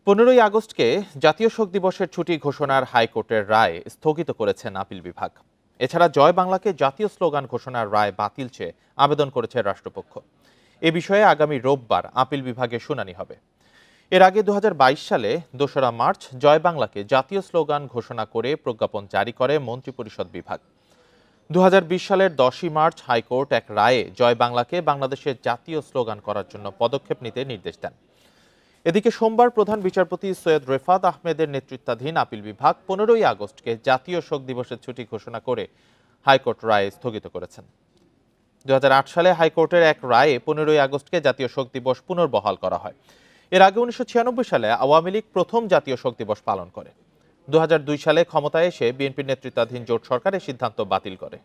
15ই আগস্টকে জাতীয় শোক দিবসের ছুটি ঘোষণার হাইকোর্টের রায় স্থগিত করেছেন আপিল বিভাগ। এছাড়া জয় বাংলাকে জাতীয় স্লোগান ঘোষণার রায় বাতিল চেয়ে আবেদন করেছে রাষ্ট্রপক্ষ। এ বিষয়ে আগামী রোববার আপিল বিভাগে শুনানি হবে। এর আগে 2022 সালে 2রা মার্চ জয় বাংলাকে জাতীয় স্লোগান ঘোষণা করে প্রজ্ঞাপন জারি করে মন্ত্রিপরিষদ বিভাগ। 2020 সালের 10ই মার্চ হাইকোর্ট এক রায়ে জয় বাংলাকে বাংলাদেশের জাতীয় স্লোগান করার জন্য পদক্ষেপ নিতে নির্দেশ দেন। এদিকে সোমবার প্রধান বিচারপতি সৈয়দ রেফাত আহমেদের নেতৃত্বাধীন আপিল বিভাগ 15ই আগস্টকে জাতীয় শোক দিবসের ছুটি ঘোষণা করে হাইকোর্ট রায় স্থগিত করেছেন। 2008 সালে হাইকোর্টের এক রায়ে 15ই আগস্টকে জাতীয় শোক দিবস পুনর্বহাল করা হয়। এর আগে 1996 সালে আওয়ামী লীগ প্রথম জাতীয় শোক দিবস পালন করে। 2002 সালে ক্ষমতায় এসে বিএনপির নেতৃত্বাধীন জোট সরকার এই সিদ্ধান্ত বাতিল করে।